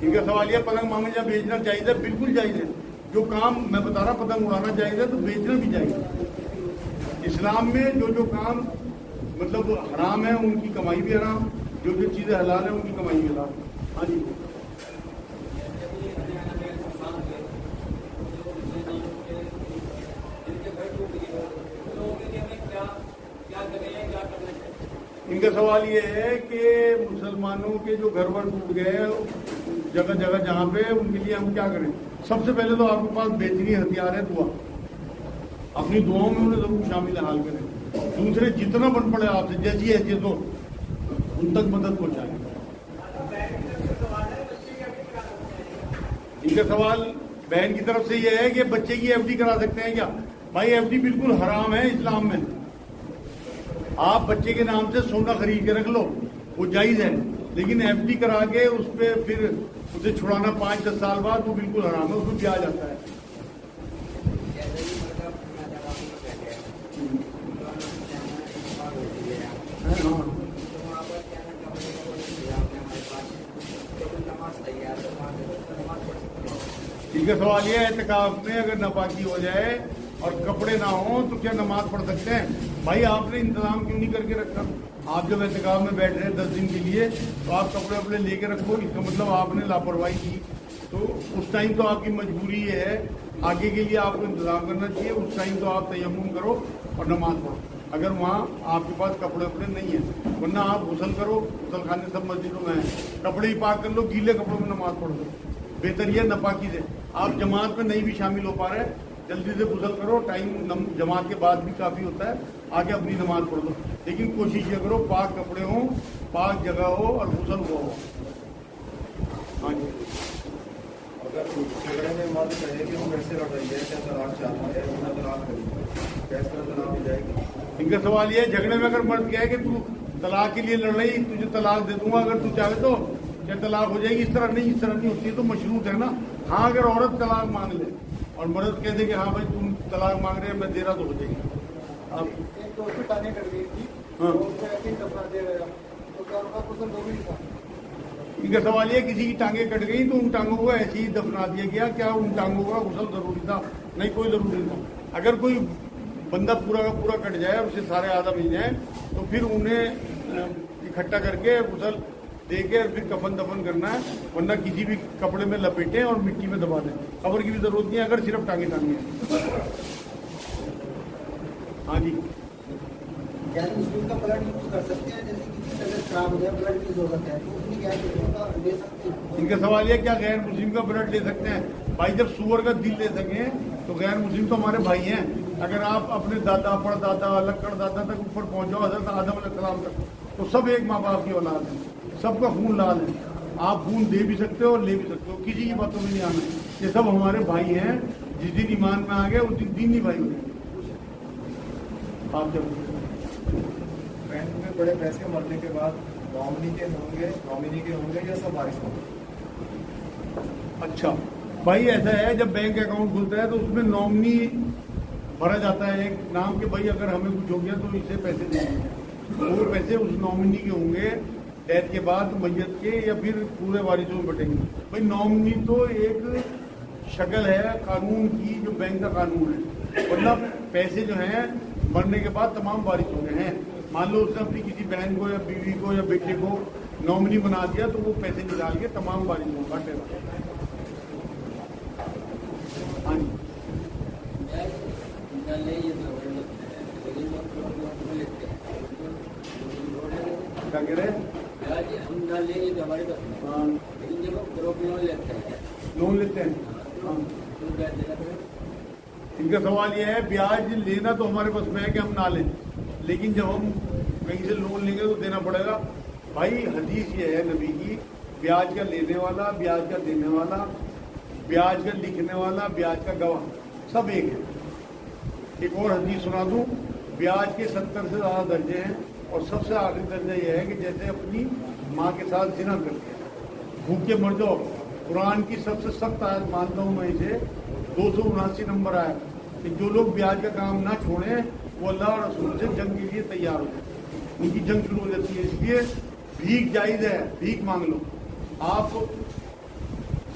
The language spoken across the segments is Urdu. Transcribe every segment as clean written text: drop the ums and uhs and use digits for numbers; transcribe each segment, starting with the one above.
ان کا سوال یہ پتنگ مانگنا یا بیچنا جائز ہے؟ بالکل جائز ہے. جو کام میں بتا رہا پتنگ اڑانا جائز ہے تو بیچنا بھی جائز ہے. اسلام میں جو کام مطلب حرام ہے ان کی کمائی بھی حرام، جو چیزیں حلال ہیں ان کی کمائی بھی حلال. ہاں جی. ان کا سوال یہ ہے کہ مسلمانوں کے جو گھر بار ٹوٹ گئے جگہ جگہ جہاں پہ، ان کے لیے ہم کیا کریں؟ سب سے پہلے تو آپ کے پاس بہترین ہتھیار ہے دعا. اپنی دعاؤں میں انہیں ضرور شامل حال کریں. دوسرے جتنا بن پڑے آپ سے جیسی حیثیت ہو ان تک مدد پہنچائیں. ان کا سوال بہن کی طرف سے یہ ہے کہ بچے کی ایف ڈی کرا سکتے ہیں کیا؟ بھائی ایف ڈی بالکل حرام ہے اسلام میں. آپ بچے کے نام سے سونا خرید کے رکھ لو وہ جائز ہے، لیکن ایف ڈی کرا کے اس پہ پھر اسے چھڑانا 5-10 سال بعد وہ بالکل حرام ہے، اس میں بیاج آتا ہے. ٹھیک ہے. سوال یہ ہے اعتکاف میں اگر ناپاکی ہو جائے اور کپڑے نہ ہوں تو کیا نماز پڑھ سکتے ہیں؟ بھائی آپ نے انتظام کیوں نہیں کر کے رکھا؟ آپ جب اعتکاف میں بیٹھ رہے ہیں 10 دن کے لیے تو آپ کپڑے اپنے لے کے رکھو. اس کا مطلب آپ نے لاپرواہی کی. تو اس ٹائم تو آپ کی مجبوری یہ ہے، آگے کے لیے آپ کو انتظام کرنا چاہیے. اس ٹائم تو آپ تیمم کرو اور نماز پڑھو اگر وہاں آپ کے پاس کپڑے وپڑے نہیں ہیں. ورنہ آپ غسل کرو، غسل خانے سب مسجدوں میں ہیں، کپڑے ہی پاک کر لو، گیلے کپڑوں میں نماز پڑھ لو. بہتر یہ ناپاکی سے. آپ جماعت میں نہیں بھی شامل ہو پا رہے، جلدی سے غسل کرو. ٹائم جماعت کے بعد بھی کافی ہوتا ہے، آگے اپنی نماز پڑھ لو. لیکن کوشش یہ کرو پاک کپڑے ہوں، پاک جگہ ہو اور غسل ہوا ہو. ہاں جی. اگر جھگڑے میں مرد کہے کہ ہم ایسے لڑ رہی ہے کیا طلاق چاہتا ہے انہیں طلاق کریں کیسے طلاق ہو جائے گی؟ ان کا سوال یہ ہے جھگڑے میں اگر مرد کہے کہ تو طلاق کے لیے لڑ رہی، تجھے طلاق دے دوں گا اگر تو چاہے تو کیا طلاق ہو جائے گی؟ اس طرح نہیں ہوتی ہے تو مشروط ہے نا. ہاں اگر عورت طلاق مانگ لے اور مرد کہہ دے کہ ہاں بھائی تم طلاق مانگ رہے ہیں میں دے رہا تو ہو جائے گی. ان کا سوال یہ کسی کی ٹانگیں کٹ گئی تو ان ٹانگوں کو ایسے ہی دفنا دیا گیا، کیا ان ٹانگوں کا غسل ضروری تھا؟ نہیں، کوئی ضروری نہیں تھا. اگر کوئی بندہ پورا کا پورا کٹ جائے اور اسے سارے آدھا مل جائیں تو پھر انہیں اکٹھا کر کے غسل دے کے پھر کفن دفن کرنا ہے. ورنہ کسی بھی کپڑے میں لپیٹیں اور مٹی میں دبا دیں. قبر کی بھی ضرورت نہیں ہے اگر صرف ٹانگیں ہیں. ہاں جی. کا بلڈ یوز کر سکتے ہیں جیسے کسی طبیعت خراب ہو جائے بلڈ کی ضرورت ہے تو اس میں کیا لے سکتے ہیں؟ ان کا سوال یہ کیا غیر مسلم کا بلڈ لے سکتے ہیں؟ بھائی جب سور کا دل لے سکیں تو غیر مسلم تو ہمارے بھائی ہیں. اگر آپ اپنے دادا پردادا لکڑ دادا تک اوپر پہنچ جاؤ حضرت آدم علیہ السلام تک تو سب ایک ماں باپ کی اولاد ہے، سب کا خون لال ہے. آپ خون دے بھی سکتے ہو اور لے بھی سکتے ہو، کسی کی باتوں میں نہیں آنا. یہ سب ہمارے بھائی ہیں. جس دن ایمان میں آ گئے اس دن دینی بھائی ہوئے. آپ جب بینک میں بڑے پیسے مرنے کے بعد نامنی کے ہوں گے یا سب وارث ہوں گے؟ اچھا بھائی ایسا ہے جب بینک اکاؤنٹ کھلتا ہے تو اس میں نامنی بھرا جاتا ہے ایک نام کہ بھائی اگر ہمیں کچھ ہو گیا تو اسے پیسے دیں گے. وہ پیسے اس نامنی کے ہوں گے ڈیتھ کے بعد میت کے یا پھر پورے وارثوں میں بٹیں گے. بھائی نامنی تو ایک شکل ہے قانون کی جو بینک کا قانون ہے، ورنہ پیسے جو ہیں مرنے کے بعد تمام وارث ہو گئے ہیں. مان لو اس نے اپنی کسی بہن کو یا بیوی کو یا بیٹے کو نامنی بنا دیا تو وہ پیسے نکال کے تمام وارث ہوں گے. ہاں جی. کیا کہہ رہے ہیں؟ لون لیتے ہیں. ہاں. ان کا سوال یہ ہے بیاج لینا تو ہمارے پاس میں ہے کہ ہم نہ لیں، لیکن جب ہم کہیں سے لون لیں گے تو دینا پڑے گا. بھائی حدیث یہ ہے نبی کی، بیاج کا لینے والا، بیاج کا دینے والا، بیاج کا لکھنے والا، بیاج کا گواہ سب ایک ہے. ایک اور حدیث سنا دوں، بیاج کے 70 سے زیادہ درجے ہیں اور سب سے آخری درجہ یہ ہے کہ جیسے اپنی ماں کے ساتھ زنا کر کے بھوکے مر جاؤ. قرآن کی سب سے سخت آیت مانتا ہوں میں اسے، 279 نمبر آیا کہ جو لوگ بیاج کا کام نہ چھوڑیں وہ اللہ اور رسول سے جنگ کے لیے تیار ہو جائے. ان کی جنگ شروع ہو جاتی ہے. اس لیے بھیک جائز ہے، بھیک مانگ لو. آپ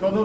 14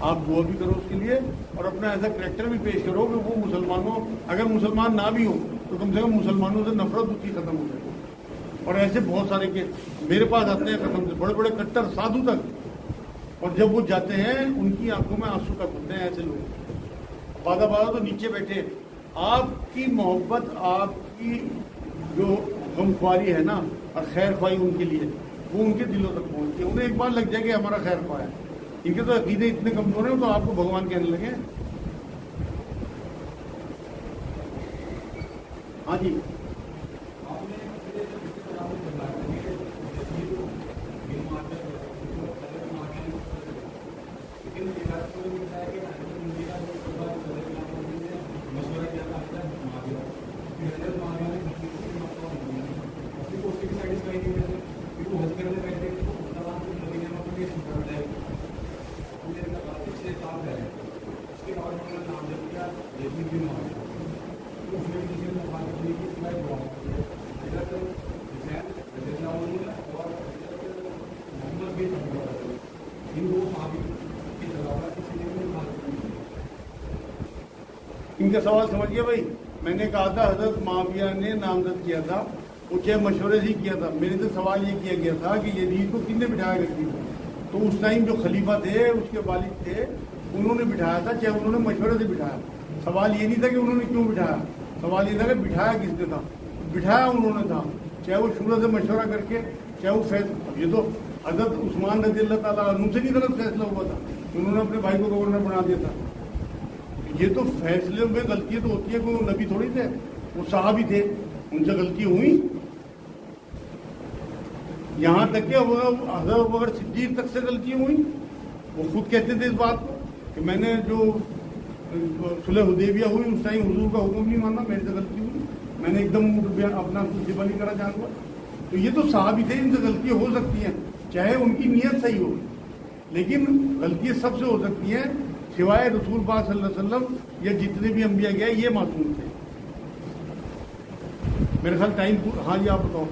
آپ دعا بھی کرو اس کے لیے اور اپنا ایسا کریکٹر بھی پیش کرو کہ وہ مسلمانوں اگر مسلمان نہ بھی ہو تو کم سے کم مسلمانوں سے نفرت اس کی ختم ہو جائے. اور ایسے بہت سارے کے میرے پاس آتے ہیں قسم سے بڑے بڑے کٹر سادھو تک, اور جب وہ جاتے ہیں ان کی آنکھوں میں آنسو تک ہوتے ہیں ایسے لوگ. بادہ تو نیچے بیٹھے, آپ کی محبت, آپ کی جو غمخواری ہے نا اور خیر خواہی ان کے لیے, وہ ان کے دلوں تک پہنچتی ہے. انہیں ایک بار لگ جائے کہ ہمارا خیر خواہ ہے. ان کے تو عقیدے اتنے کمزور ہیں تو آپ کو بھگوان کہنے لگے. ہاں جی, ان کا سوال سمجھیے بھائی. میں نے کہا تھا حضرت معاویہ نے نامزد کیا تھا, وہ چاہے مشورے سے ہی کیا تھا. میرے سے سوال یہ کیا گیا تھا کہ یزید کو کن نے بٹھایا کرتی تھی, تو اس ٹائم جو خلیفہ تھے اس کے والد تھے انہوں نے بٹھایا تھا, چاہے انہوں نے مشورے سے بٹھایا. سوال یہ نہیں تھا کہ انہوں نے کیوں بٹھایا, سوال یہ تھا کہ بٹھایا کس نے تھا. بٹھایا انہوں نے تھا, چاہے وہ شورا سے مشورہ کر کے, چاہے وہ فیصلہ. یہ تو حضرت عثمان رضی اللہ تعالیٰ عنہ سے نہیں غلط فیصلہ ہوا تھا, انہوں نے اپنے بھائی کو گورنر بنا دیا تھا. یہ تو فیصلے میں غلطی تو ہوتی ہے, کوئی نبی تھوڑی تھے, وہ صحابی تھے, ان سے غلطی ہوئی. یہاں تک کہ حضرت بکر صدیق تک سے غلطیاں ہوئی. وہ خود کہتے تھے اس بات کو کہ میں نے جو صلح حدیبیہ ہوئی اس ٹائم حضور کا حکم نہیں ماننا, میرے سے غلطی ہوئی, میں نے ایک دم اپنا کچھ ذبح نہیں کرا جانور. تو یہ تو صحابی تھے, ان سے غلطیاں ہو سکتی ہیں, چاہے ان کی نیت صحیح ہو, لیکن غلطیاں سب سے ہو سکتی ہیں سوائے رسول پاک صلی اللہ علیہ وسلم یا جتنے بھی انبیاء گئے یہ معصوم تھے. میرے خیال ٹائم. ہاں جی آپ بتاؤ.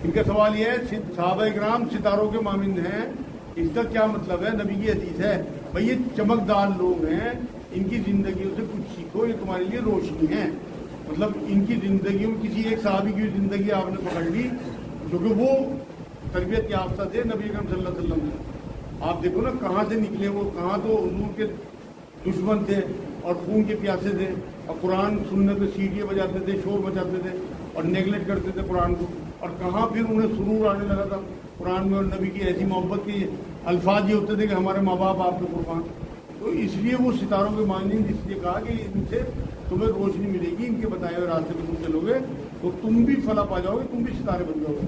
ان کا سوال یہ ہے صحابہ کرام ستاروں کے مانند ہیں, اس کا کیا مطلب ہے؟ نبی کی حدیث ہے بھائی یہ چمکدار لوگ ہیں, ان کی زندگیوں سے کچھ سیکھو, یہ تمہارے لیے روشنی ہے. مطلب ان کی زندگیوں میں کسی ایک صحابی کی زندگی آپ نے پکڑ لی کیونکہ وہ تربیت یافتہ تھے نبی اکرم صلی اللہ علیہ وسلم سے. آپ دیکھو نا کہاں سے نکلے وہ, کہاں تو حضور کے دشمن تھے اور خون کے پیاسے تھے, اور قرآن سننے پہ سیٹیاں بجاتے تھے, شور بجاتے تھے اور نیگلیکٹ کرتے تھے قرآن کو, اور کہاں پھر انہیں سرور آنے لگا تھا قرآن میں, اور نبی کی ایسی محبت کے الفاظ یہ ہوتے تھے کہ ہمارے ماں باپ آپ کے قربان. تو اس لیے وہ ستاروں کے مانند اس لیے کہا کہ ان سے تمہیں روشنی ملے گی, ان کے بتائے ہوئے راستے پہ تم چلو گے تو تم بھی فلاح پا جاؤ گے, تم بھی ستارے بن جاؤ گے.